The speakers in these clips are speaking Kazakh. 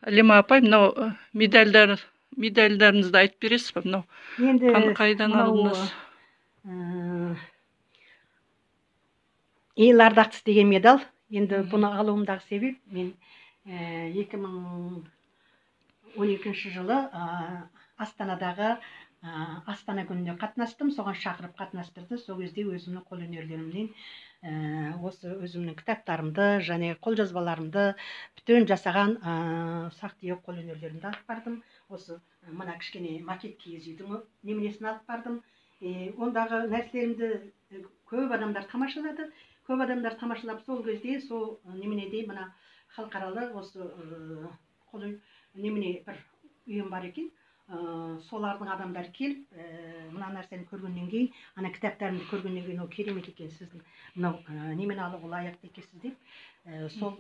Алима апай, мынау медальдарыңызды айтып бересіз бе? Мынау қайдан алдыңыз? Ел ардақтысы деген медаль. Енді бұны алуымдағы себеп, мен 2012 жылы Астанадағы Астана күніне қатынастым, соған шақырып қатынастырды. Сол кезде өзімнің қолөнерлерімнен осы өзімнің кітаптарымды және қолжазбаларымды бүтін жасаған сақ-түйек қолөнерлерімді алып бардым. Осы мына кішкене макет киіз үйдің неменесін алып бардым. Ондағы нәрселерімді көп адамдар тамашалады. Көп адамдар тамашалап, сол кезде сол неменеде мына халықаралық осы немене бір үйім бар екен. Солардың адамдар келіп, мына нәрсені көргеннен кейін, ана кітаптарымды көргеннен кейін, ол керемет екен, сіздің мынау немен алуға лайықты екенсіз деп, сол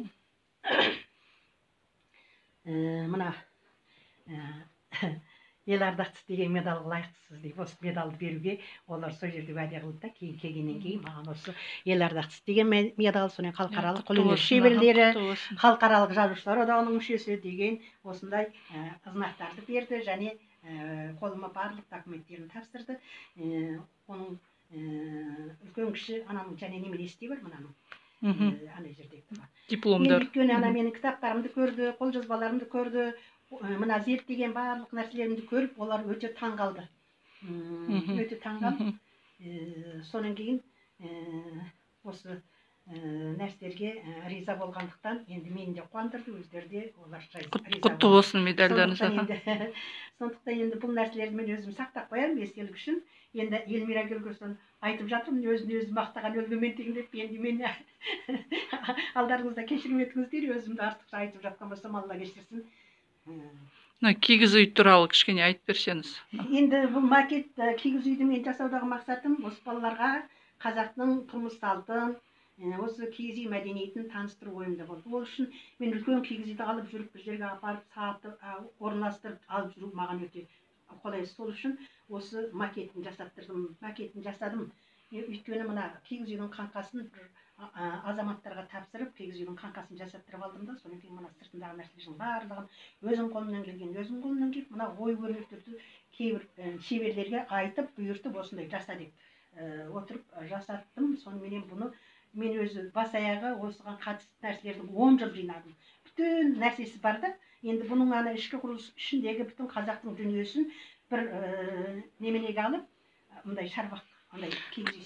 мына ел ардақтысы деген медальға лайықтысыз деп, осы медальді беруге олар сол жерде уәде қылды да, кейін келгеннен кейін маған осы ел ардақтысы деген медаль, сонымен халықаралық қолөнер шеберлері, халықаралық жазушылар одағының мүшесі деген осындай знактарды берді, және қолыма барлық документтерін тапсырды. Оның үлкен кіші ананың және немересі де бар, мынаның ана жердегі дипломдар. Өйткені ана менің кітаптарымды көрді, қолжазбаларымды көрді, мына зерттеген барлық нәрселерімді көріп, олар өте таң қалды. Өте таң қалды. Сонан кейін осы нәрселерге риза болғандықтан, енді мені де қуандырды, өздері де олар риза болды. Құтты болсын медальдарыңызға. Сондықтан енді бұл нәрселерді мен өзім сақтап қоямын естелік үшін. Енді Эльмира Гүлгүлсін айтып жатырмын, өзін-өзі мақтаған өлгенмен тең деп, енді мені алдарыңызда кешірім етіңіздер, өзімді артықша айтып жатқан болсам, Алла кешірсін. Кигіз үй туралы кішкене айтып берсеңіз. Енді бұл макет кигіз үйді мен жасаудағы мақсатым осы балаларға қазақтың тұрмыс салтын, осы киіз үй мәдениетін таныстыру ойымда болды. Ол үшін мен үлкен кигіз үйді алып жүріп, бір жерге апарып, сатып, орналастырып алып жүру маған өте қолай. Сол үшін осы макетін жасаттырдым, макетін жасадым. Өйткені мына кигіз үйдің қаңқасын азаматтарға тапсырып, кигіз үйдің қаңқасын жасаттырып алдым да, содан кейін мына сыртындағы нәрселердің барлығын өзім қолымнан келіп, мына ой-өрнектерді кейбір шеберлерге айтып, бұйыртып, осындай жаса деп отырып жасаттым. Соныменен бұны мен өзі бас аяғы осыған қатысты нәрселердің 10 жыл жинадым. Бүтін нәрсесі бар да, енді бұның ана ішкі құрылыс ішіндегі бүтін қазақтың дүниесін бір неменеге алып, мұндай шарбақ,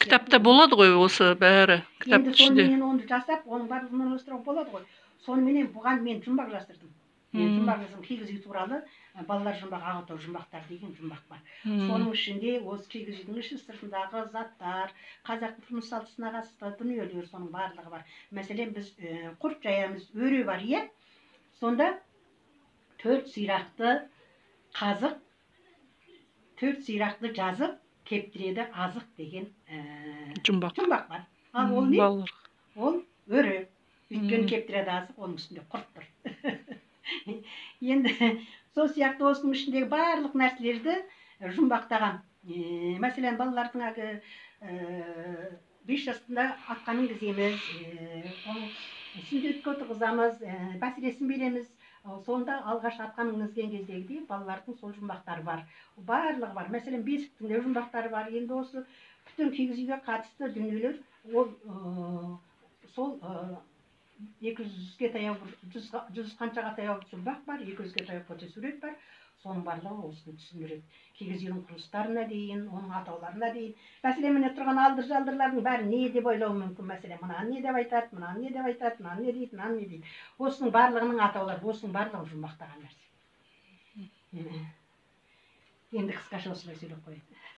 кітапта болады ғой осы бәрі, кітап ішінде. Енді сонымен оны жасап, оның барлығын ойластыруға болады ғой. Соныменен бұған мен жұмбақ жасырдым. Жұмбақ жасырдым, кигіз үй туралы балалар жұмбақ, ағытау жұмбақтар деген жұмбақ бар. Соның ішінде осы кигіз үйдің іші сыртындағы заттар, қазақтың тұрмыс салтысына қатысты дүниелер, соның барлығы бар. Мәселен, біз құрт жаямыз, өре бар, иә? Сонда 4 сирақты қазық, 4 сирақты жазып, кептіреді азық деген жұмбақ бар. Ал ол не? Ол өре. Өйткені кептіреді азық, оның үстінде құрт тұр. Енді сол сияқты осының ішіндегі барлық нәрселерді жұмбақтаған. Мәселен, балалардың 5 жасында атқа мінгіземіз, сүндетке отырғызамыз, бәсіресін береміз. Сонда алғаш атқа мінгізген кездегідей балалардың сол жұмбақтары бар. Барлығы бар. Мәселен, бесіктің де жұмбақтары бар. Енді осы бүтін кигіз үйге қатысты дүниелер, ол сол 200-ге таяу, 100 қаншаға таяу жұмбақ бар, 200-ге таяу фотосурет бар. Соның барлығы осыны түсіндіреді. Кигіз үйдің құрылыстарына дейін, оның атауларына дейін. Мәселен, міне тұрған алдыр-жалдырлардың бәрі не деп ойлауы мүмкін. Мәселен, мынаны не деп айтады, мынаны не деп айтады, мынаны не дейді, мынаны не дейді. Осының барлығының атаулары, осының барлығы жұмбақтаған нәрсе. Енді қысқаша осылай сөйлеп қояйын.